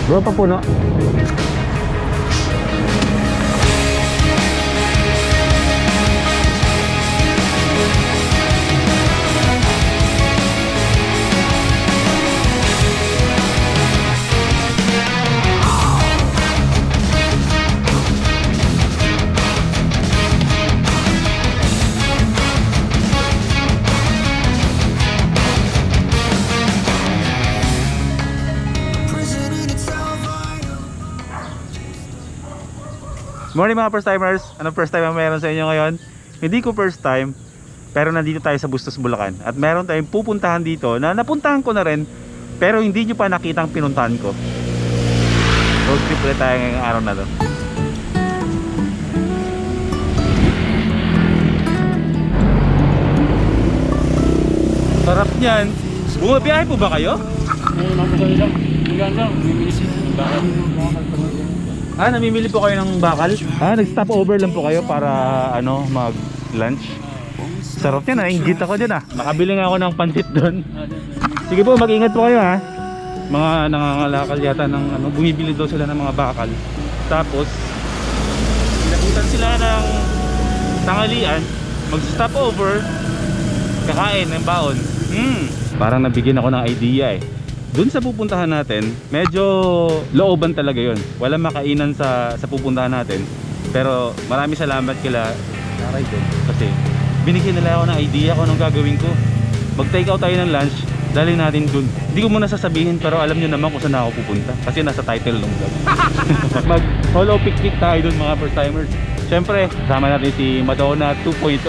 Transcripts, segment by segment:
Bro, papuno. Morning mga first timers. Anong first time ang meron sa inyo ngayon? Hindi ko first time, pero nandito tayo sa Bustos, Bulacan. At meron tayong pupuntahan dito na napuntahan ko na rin, pero hindi nyo pa nakita ang pinuntahan ko. Road trip ulit tayo ngayong araw na to. Sarap niyan. Bumabiyahe po ba kayo? Namimili po kayo ng bakal? Nag-stop over lang po kayo para mag-lunch. Sarap yan, nainggit ako dyan Nakabili nga ako ng pansit doon. Sige po, mag-ingat po kayo Mga nangangalakal yata ng bumibili daw sila ng mga bakal. Tapos pinabutan sila ng tanghalian, mag-stop over, kakain ng baon. Parang nabigyan ako ng idea Doon sa pupuntahan natin, medyo looban talaga yon. Walang makainan sa pupuntahan natin. Pero marami salamat kila Naray doon. Kasi binigyan nila ako ng idea kung anong gagawin ko. Mag-take out tayo ng lunch, dalhin natin doon. Hindi ko muna sasabihin, pero alam nyo naman kung saan ako pupunta. Kasi nasa title ng vlog. Mag-solo picnic tayo doon mga first timers. Siyempre, kasama natin si Madonna 2.0.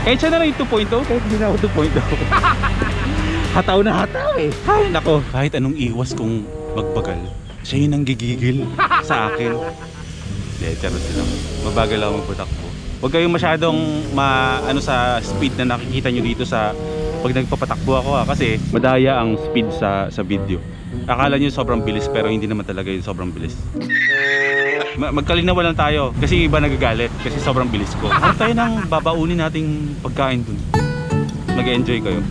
Kahit siya na rin 2.0, kahit hindi na ako 2.0. Hataw na hataw Ay nako, kahit anong iwas kong magbagal, siya yung nanggigigil sa akin. Charot lang. Mabagal ako magpatakbo. Huwag kayong masyadong sa speed na nakikita nyo dito sa pag nagpapatakbo ako kasi madaya ang speed sa video. Akala nyo sobrang bilis pero hindi naman talaga yung sobrang bilis. Magkalinawan lang tayo kasi iba nagagalit kasi sobrang bilis ko. Ano tayo nang babaunin nating pagkain dun? Mag-enjoy kayo.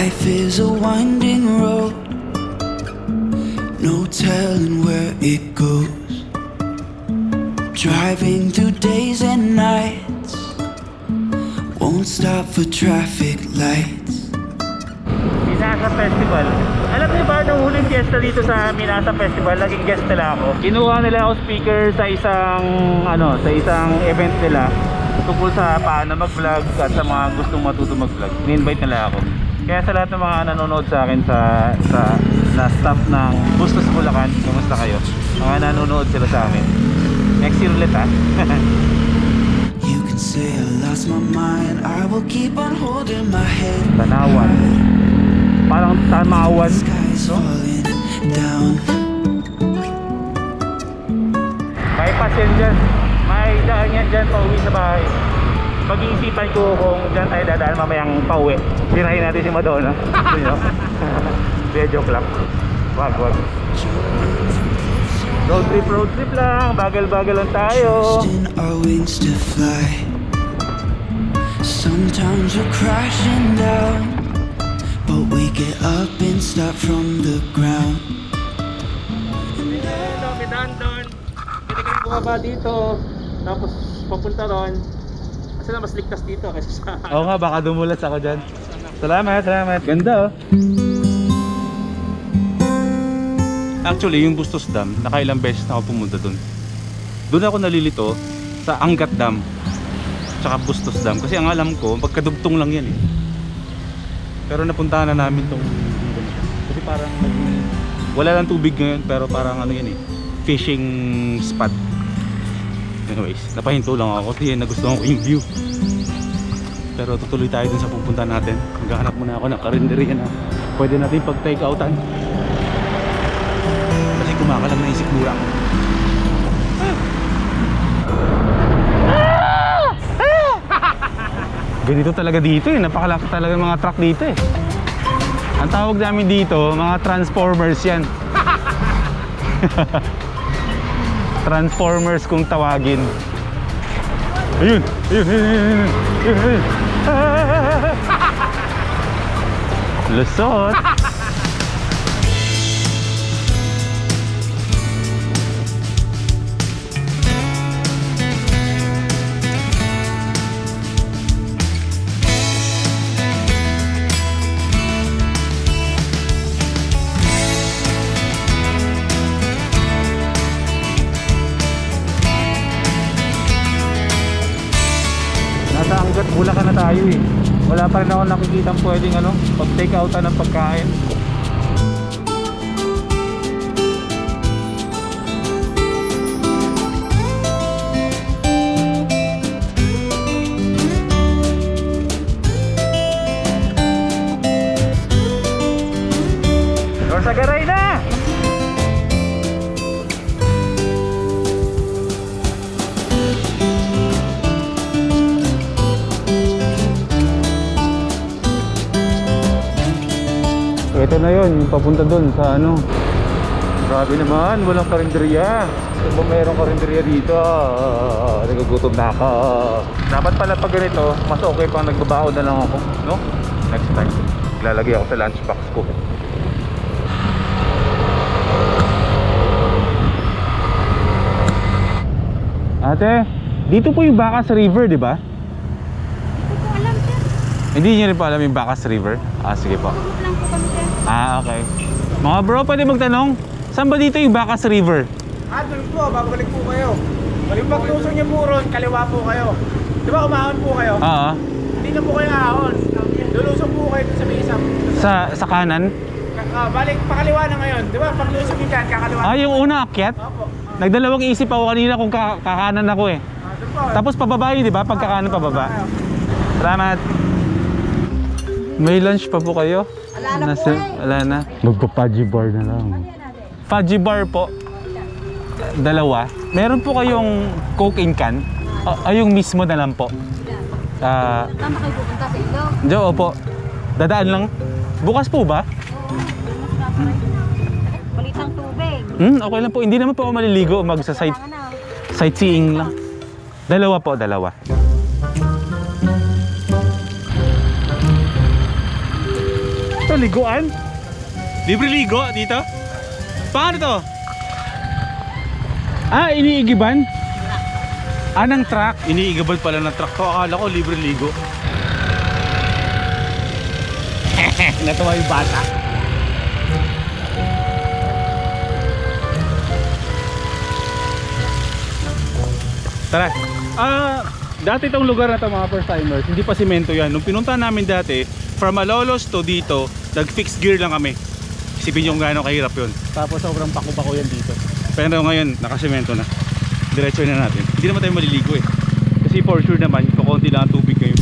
Life is a winding road, no telling where it goes. Driving through days and nights, won't stop for traffic lights. Minasa Festival. Alam niyo ba nung huling fiesta dito sa Minasa Festival, naging guest nila ako. Kinuha nila ako speaker sa isang event nila tungkol sa paano mag-vlog at sa mga gustong matuto mag-vlog. Ni-invite nila ako. Kaya sa lahat ng mga nanonood sa akin sa staff ng Bustos, Bulacan, kumusta kayo? Mga nanonood sila sa amin. Next year ulit You can say I lost my mind, I will keep on holding my head. Tanawan. Parang tamawan. Sky's falling down. May pasyon dyan. May daan yan dyan pauwi sa bahay. Pag-iisipan ko kung dyan tayo dadaan mamayang pauwi. Sirahin natin si Madonna. Joke lang. Wag. Road trip lang. Bagal-bagal lang tayo. Our wings to fly. Sometimes we're crashing down, but we get up and start from the ground. May daan doon. Pwede kayong bumaba dito. Tapos papunta doon. Kasi na mas ligtas dito kasi sa... Oo nga, baka dumulas ako dyan. Salamat. Ganda Actually, yung Bustos Dam, nakailang beses na ako pumunta doon. Doon ako nalilito sa Angat Dam tsaka Bustos Dam. Kasi ang alam ko, pagkadugtong lang yan Pero napuntahan na namin itong... Kasi parang wala lang tubig ngayon, pero parang fishing spot. Anyways, napahinto lang ako kasi nagustuhan ko yung view. Pero tutuloy tayo dun sa pupunta natin. Maghahanap muna ako ng karinderya na pwede natin pag-take outan. Kasi kumakalam na yung sikmura ko. Ganito talaga dito napakalaki talaga mga truck dito Ang tawag namin dito, mga transformers yan. Transformers kung tawagin. Ayun. Lusot. Nasa Angat, Bulacan na tayo eh. Wala pa rin ako nakikitang pwedeng pag take outan ng pagkain. Sagaray na! Ito na yun, yung papunta dun sa Grabe naman, walang karinderya. Kung ba mayroong karinderya dito, nagugutom na ako. Dapat pala pag ganito, mas okay pang nagbabaon na lang ako, no? Next time, lalagay ako sa lunchbox ko. Ate, dito po yung Bacas River, di ba? Hindi ko alam, sir. Hindi niyo rin po alam yung Bacas River? Ah, sige po. Pagod lang po kami, sir. Ah, okay. Mga bro, pwede magtanong, saan ba dito yung Bacas River? Doon po, babalik po kayo. Yung pagtusok niyo po ron, kaliwa po kayo. Di ba umahon po kayo? Oo. Hindi na po kayo ahon. Lulusok po kayo sa may isang. Sa kanan? Balik, pakaliwa na ngayon. Di ba paglusok yung dyan, kakaliwa. Ah, yung una akyat? Opo. Nagdalawang isip ako kanina kung kakanan ako eh. Doon po. Tapos pababa yun, di ba? Pagkakanan pababa. Salamat. May lunch pa po kayo? Wala na po eh. Wala na. Magpa-fudgy bar na lang. Fudgy bar po. Dalawa. Meron po kayong Coke in can? Ay, yung mismo na lang po. Tama kayo pupunta sa ilo. Diyo, opo. Dadaan lang. Bukas po ba? Balitang tubig. Okay lang po. Hindi naman po ako maliligo. Sightseeing lang. Dalawa po, dalawa. Ito, liguan? Libre ligo dito? Paano to? Iniigiban? Ng truck? Iniigiban pala ng truck to. Akala ko libre ligo. Natuwa yung bata. Tara. Dati itong lugar na ito mga first timers, hindi pa simento yan. Nung pinunta namin dati, from Malolos to dito, nag-fixed gear lang kami. Isipin nyo kung gaano kahirap yun. Tapos sobrang pako-pako yan dito. Pero ngayon, nakasemento na. Diretso na natin. Hindi naman tayo maliligo eh. Kasi for sure naman, kukunti lang ang tubig kayo.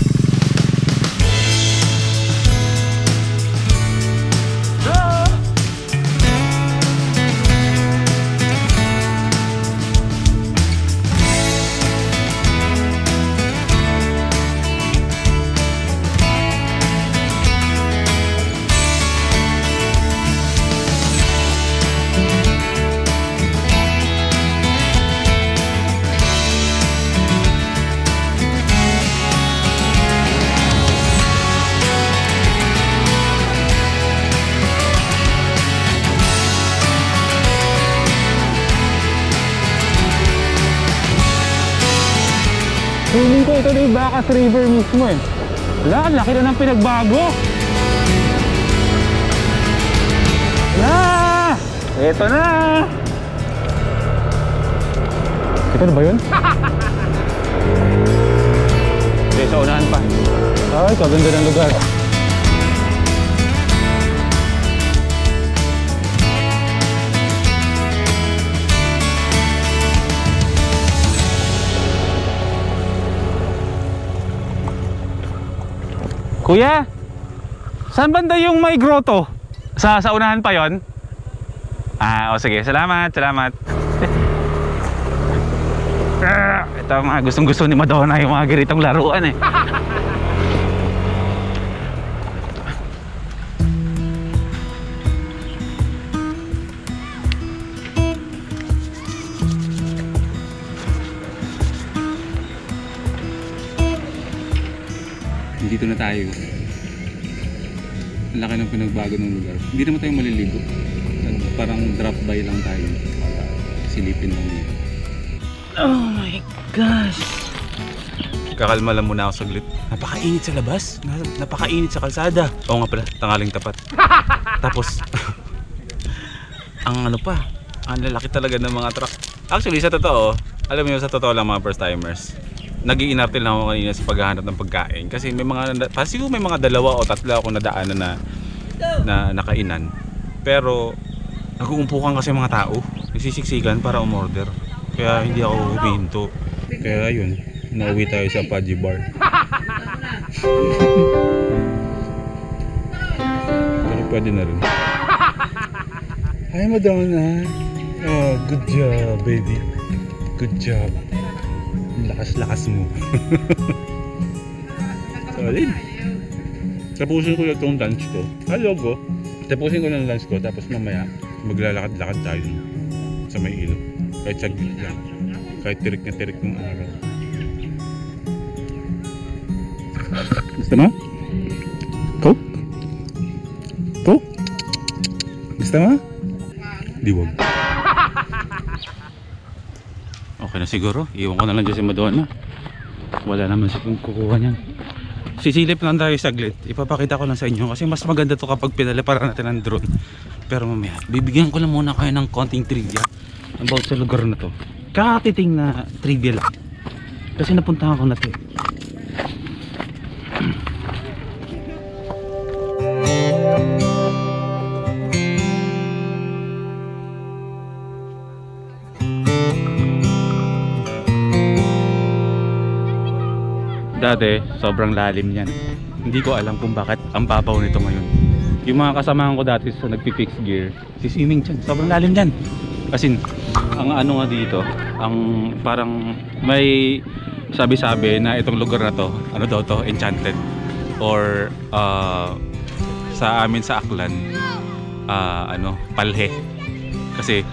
Feeling ko ito na yung Bacas River mismo eh. Wala, laki na ng pinagbago. Ito na! Ito na ba yun? Okay, sa unahan pa. Ay, kaganda ng lugar. Kuya, saan banda yung may grotto? Sa unahan pa yon? Sige, salamat. Ito ang mga gustong-gusto ni Madonna, yung mga ganitong laruan eh. Dito na tayo. Ang laki ng pinagbago ng lugar. Hindi naman tayo maliligo. Parang drop by lang tayo para silipin lang dito. Oh my gosh! Kakalma lang muna ako saglit. Napakainit sa labas. Napakainit sa kalsada. Oo nga pala, tanghaling tapat. Tapos, ang ano pa, ang lalaki talaga ng mga truck. Actually, sa totoo, alam mo yun, sa totoo lang mga first timers, nag-iinarte lang ako kanina sa paghahanap ng pagkain. Kasi may mga, siguro may mga 2 o 3 ako nadaanan na nakainan. Pero, nag-uumpukan kasi mga tao. Nagsisiksikan para umorder. Kaya hindi ako huminto. Kaya yun, nauwi tayo sa Pudgy Bar. Pero pwede na rin. Hi Madonna! Oh, good job baby. Good job. Lakas-lakas mo. Solid. Tapusin ko yung lunch ko. Hello go. Tapusin ko ng lunch ko tapos mamaya maglalakad-lakad tayo sa may ilog. Kahit saglit lang. Kahit tirik na tirik ng araw. Gusto mo? Coke? Coke? Gusto mo? Di wag. Okay na siguro. Iwan ko na lang dyan si Madonna. Wala naman siya kung kukuha niyan. Sisilip lang tayo saglit. Ipapakita ko lang sa inyo kasi mas maganda to kapag pinaliparan natin ng drone. Pero mamaya, bibigyan ko lang muna kayo ng konting trivia about sa lugar na to. Kakatiting na trivia lang. Kasi napuntahan ko na to. Dati, sobrang lalim yan. Hindi ko alam kung bakit ang babaw nito ngayon. Yung mga kasamahan ko dati sa nagpi-fix gear, siswimming dyan. Sobrang lalim dyan. Kasi, ang ano nga dito, ang parang may sabi-sabi na itong lugar na to, ano daw to, enchanted. Or, sa amin sa Aklan, palhe. Kasi,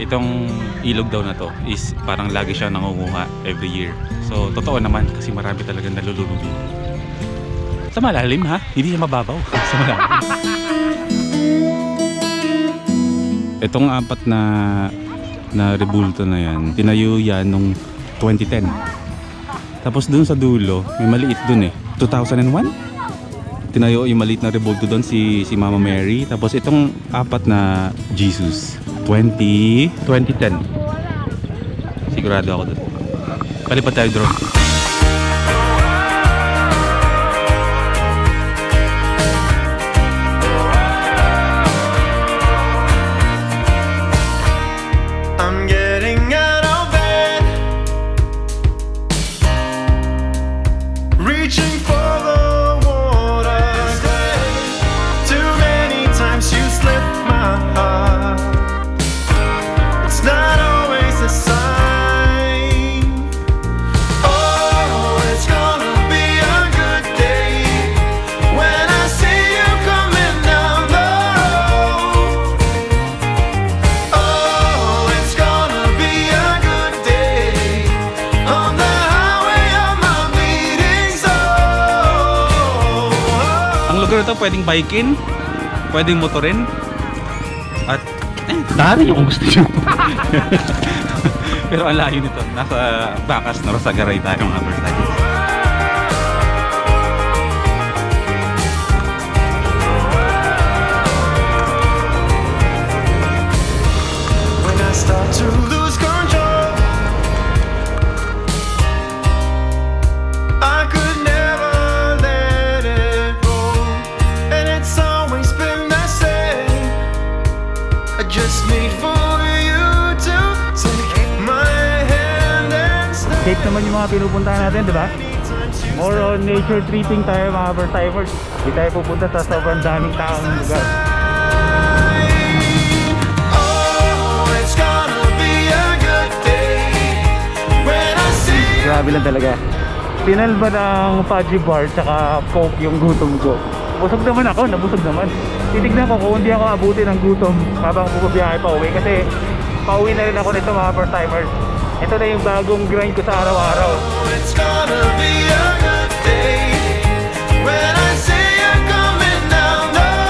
itong ilog daw na to is parang lagi siya nangunguha every year. So totoo naman kasi marami talagang nalululubi. Sa malalim ha, hindi siya mababaw. Sa malalim. Itong 4 na rebulto na yan, tinayo yan nung 2010. Tapos dun sa dulo, may maliit dun 2001? Tinayo yung maliit na rebulto dun si Mama Mary. Tapos itong 4 na Jesus, 2010. Sigurado ako dun. Palipad tayo drone. I'm getting out of bed, reaching for the water. Too many times you slipped my heart. It's not always the sign. Ito pwedeng bikin, pwedeng motorin, at dari yung gusto nyo. Pero ang layo nito, nasa Bakas na Rosagaray tayo mga first time. When I start to lose control, I could never let it go, and it's always been the same. I just need for you to take my hand and stay. Safe naman yung mga pinupuntahan natin, di ba? More on nature tripping tayo mga first timers. Hindi tayo pupunta sa sobrang daming taong lugar. Grabe lang talaga. Pinalba ng Pudgy Bar tsaka Coke yung gutom ko. Busog naman ako, nabusog naman. Titignan ko kung hindi ako abutin ng gutom habang bumabiyahe pa uwi. Kasi pauwi na rin ako nito mga first timers. Ito na yung bagong grind ko sa araw-araw. It's gonna be a good day when I see you coming down the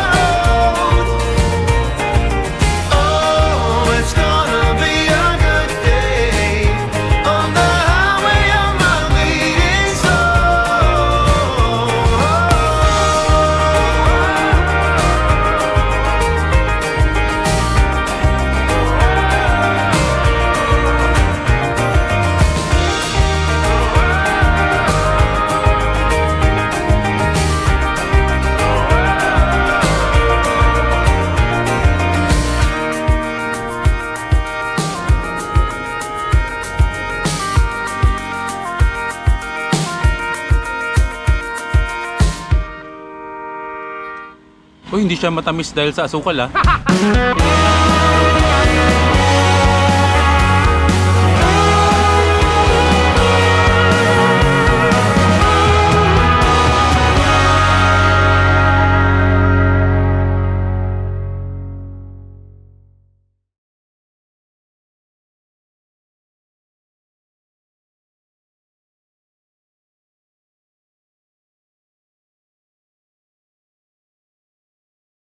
Uy, hindi siya matamis dahil sa asukal ah.